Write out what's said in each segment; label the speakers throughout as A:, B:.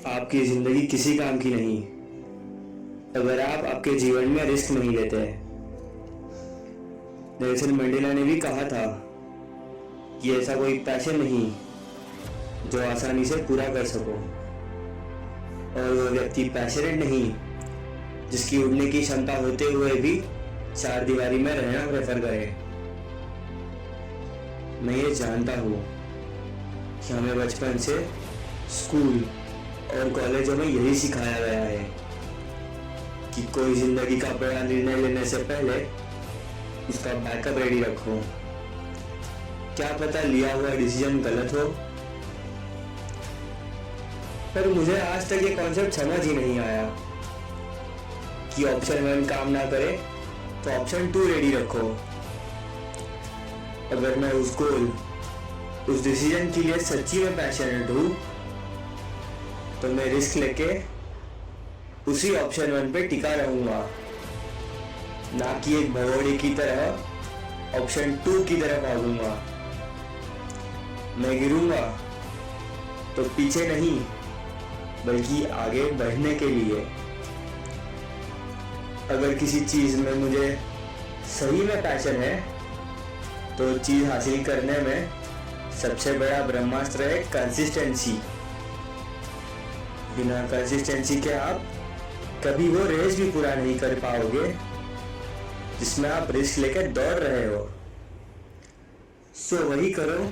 A: आपकी जिंदगी किसी काम की नहीं अगर आप आपके जीवन में रिस्क नहीं लेते। नेल्सन मंडेला ने भी कहा था कि ऐसा कोई पैशन नहीं जो आसानी से पूरा कर सको, और वो व्यक्ति पैशनेट नहीं जिसकी उड़ने की क्षमता होते हुए भी चार दीवारी में रहना प्रेफर करे। मैं ये जानता हूँ कि हमें बचपन से स्कूल और कॉलेजों में यही सिखाया गया है कि कोई जिंदगी का बड़ा निर्णय लेने से पहले उसका बैकअप रेडी रखो। क्या पता लिया हुआ डिसीजन गलत हो। पर मुझे आज तक ये कॉन्सेप्ट समझ ही नहीं आया कि ऑप्शन 1 काम ना करे तो ऑप्शन 2 रेडी रखो। अगर मैं उस गोल उस डिसीजन के लिए सच्ची में पैशनेट हूँ तो मैं रिस्क लेके उसी ऑप्शन 1 पे टिका रहूंगा, ना कि एक भगोड़े की तरह ऑप्शन 2 की तरफ भागूंगा। मैं गिरूंगा तो पीछे नहीं बल्कि आगे बढ़ने के लिए। अगर किसी चीज में मुझे सही में पैशन है तो चीज हासिल करने में सबसे बड़ा ब्रह्मास्त्र है कंसिस्टेंसी। बिना कंसिस्टेंसी के आप कभी वो रेस भी पूरा नहीं कर पाओगे जिसमें आप रिस्क लेकर दौड़ रहे हो। सो वही करो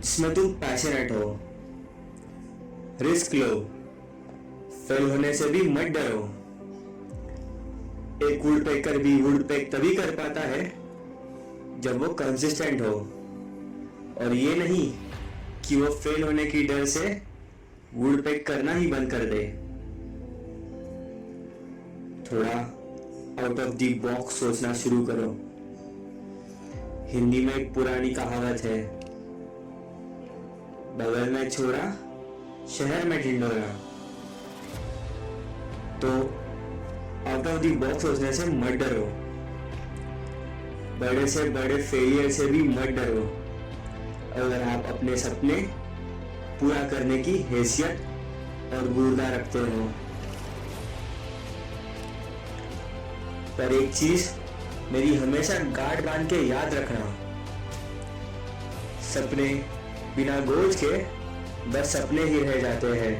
A: जिसमें तुम पैशनेट हो। रिस्क लो, फेल होने से भी मत डरो। एक वुड पेकर भी वुड पेक तभी कर पाता है जब वो कंसिस्टेंट हो, और ये नहीं कि वो फेल होने की डर से वुड पेक करना ही बंद कर दे। थोड़ा आउट ऑफ द बॉक्स सोचना शुरू करो। हिंदी में एक पुरानी कहावत है, बगल में छोरा शहर में ढिंढोरा। तो आउट ऑफ द बॉक्स सोचने से मत डरो, बड़े से बड़े फेलियर से भी मत डरो अगर आप अपने सपने पूरा करने की हैसियत और गुर्दा रखते हो। पर एक चीज मेरी हमेशा गांठ बांध के याद रखना, सपने बिना गोल के बस सपने ही रह जाते हैं।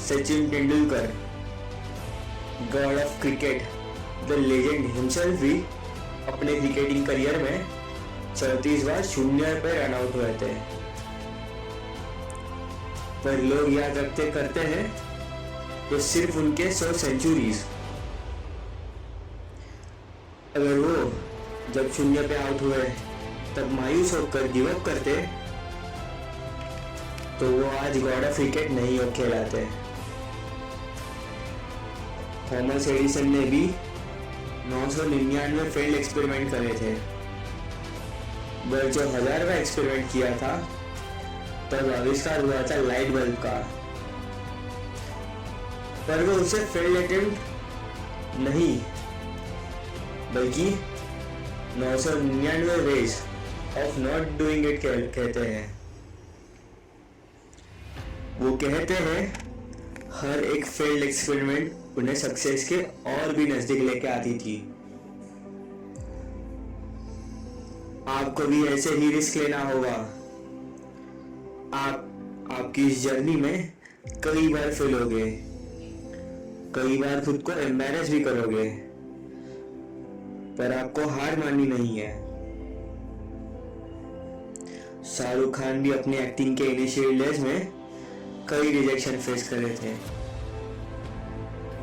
A: Sachin Tendulkar, God of cricket, the legend himself भी अपने क्रिकेटिंग करियर में 34 बार 0 पे रन आउट हुए थे। पर लोग याद रखते करते हैं तो सिर्फ उनके 100 सेंचुरीज। अगर वो जब 0 पे आउट हुए तब मायूस होकर गिव अप करते तो वो आज गॉड ऑफ क्रिकेट नहीं हो कहलाते। थॉमस एडिसन ने भी 999 फेल्ड एक्सपेरिमेंट करे थे, पर जो 1000वां एक्सपेरिमेंट किया था तब आविष्कार हुआ था लाइट बल्ब का। पर वो उसे फेल्ड अटेम्प्ट नहीं बल्कि 999 ways of not doing it कहते हैं। वो कहते हैं हर एक फेल्ड एक्सपेरिमेंट उन्हें सक्सेस के और भी नजदीक लेके आती थी। आपको भी ऐसे ही रिस्क लेना होगा। आपकी इस जर्नी में कई बार फेल होगे, कई बार खुद को एम्बैरेस भी करोगे, पर आपको हार माननी नहीं है। शाहरुख खान भी अपने एक्टिंग के इनिशियल डेज में कई रिजेक्शन फेस कर रहे थे।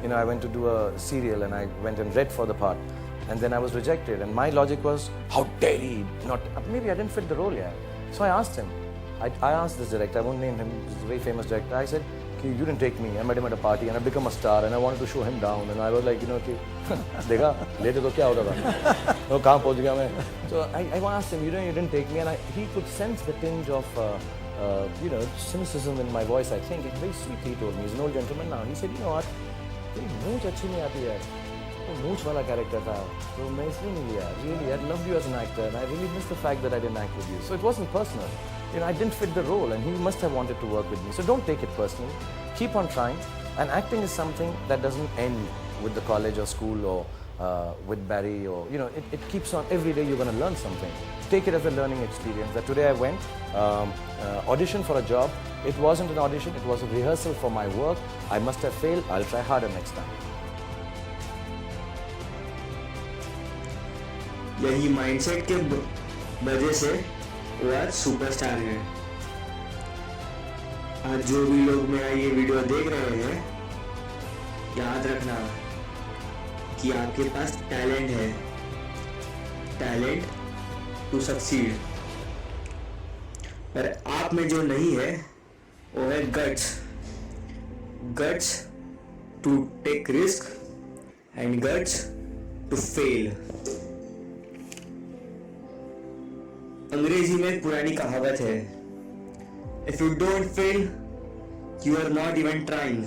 B: You know, I went to do a serial and I went and read for the part, and then I was rejected. And my logic was, how dare he not? Maybe I didn't fit the role yet. So I asked him. I asked this director. I won't name him. He's a very famous director. I said, you didn't take me. I met him at a party and I become a star and I wanted to show him down. And I was like, कि देखा लेटे तो क्या होता था? वो कहाँ पहुँच गया मैं? So I asked him, you didn't take me, and he could sense the tinge of cynicism in my voice. I think it's very sweet. He told me, he's an old gentleman now. He said, you know what? तेरी मूंछ अच्छी नहीं आती है, वो मूछ वाला character था, तो मैं इसलिए नहीं लिया. Really, I loved you as an actor, and I really miss the fact that I didn't act with you. So it wasn't personal. You know, I didn't fit the role, and he must have wanted to work with me. So don't take it personally. Keep on trying. And acting is something that doesn't end with the college or school or with Barry, or you know, it keeps on. Every day you're going to learn something. Take it as a learning experience. That today I went audition for a job. It wasn't an audition. It was a rehearsal for my work. I must have failed. I'll try harder next time.
A: यही mindset के वजह से वो आज superstar है. आज जो भी लोग मेरा ये वीडियो देख रहे हैं, याद रखना कि आपके पास टैलेंट है. Talent to succeed. पर आप में जो नहीं है वो है guts. Guts to take risk and guts to fail. अंग्रेजी में एक पुरानी कहावत है, if you don't fail you are not even trying.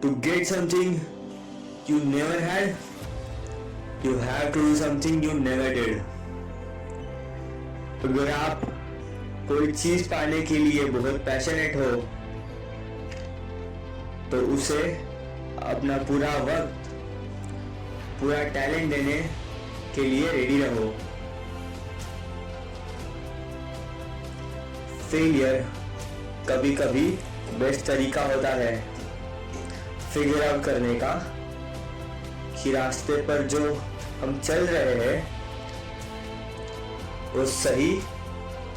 A: To get something you never had, you have to do something you never did. अगर आप कोई चीज पाने के लिए बहुत पैशनेट हो तो उसे अपना पूरा वक्त, पूरा टैलेंट देने के लिए रेडी रहो. फेलियर कभी कभी बेस्ट तरीका होता है फिगर आउट करने का कि रास्ते पर जो हम चल रहे हैं वो सही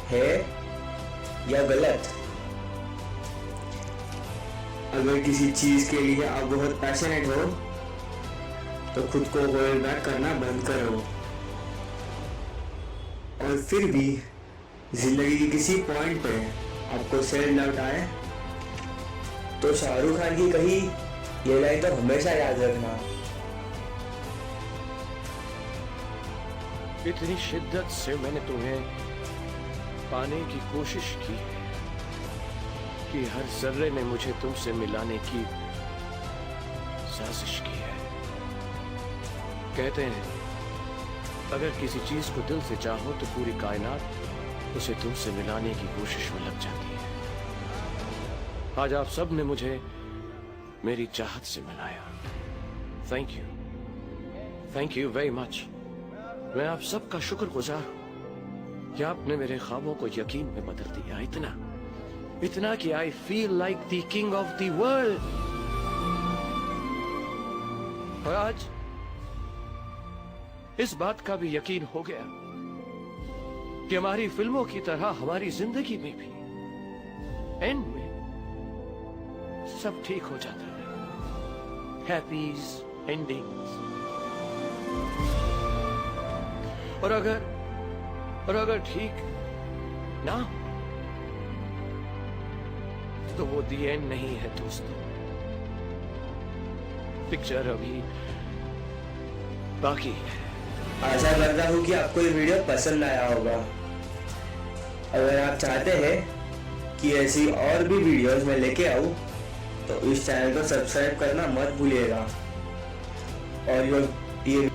A: है या गलत. अगर किसी चीज के लिए आप बहुत पैशनेट हो तो खुद को होल्ड बैक करना बंद करो. और फिर भी जिंदगी के किसी पॉइंट पे आपको सेल्फ डाउट आए तो शाहरुख खान की कही ये लाइन तो हमेशा याद रखना.
C: इतनी शिद्दत से मैंने तुम्हें पाने की कोशिश की कि हर जर्रे ने मुझे तुमसे मिलाने की साजिश की है. कहते हैं अगर किसी चीज को दिल से चाहो तो पूरी कायनात उसे तुमसे मिलाने की कोशिश में लग जाती है. आज आप सब ने मुझे मेरी चाहत से मिलाया. Thank you very much. मैं आप सबका शुक्रगुजार हूं कि आपने मेरे ख्वाबों को यकीन में बदल दिया. इतना कि I feel like the king of the world. और आज इस बात का भी यकीन हो गया कि हमारी फिल्मों की तरह हमारी जिंदगी में भी एंड में सब ठीक हो जाता है. हैप्पीज एंडिंग्स. और अगर ठीक ना तो वो दी एंड नहीं है दोस्तों. पिक्चर अभी बाकी है.
A: आशा करता हूँ कि आपको ये वीडियो पसंद आया होगा. अगर आप चाहते हैं कि ऐसी और भी वीडियोस मैं लेके आऊँ तो इस चैनल को सब्सक्राइब करना मत भूलिएगा. और ये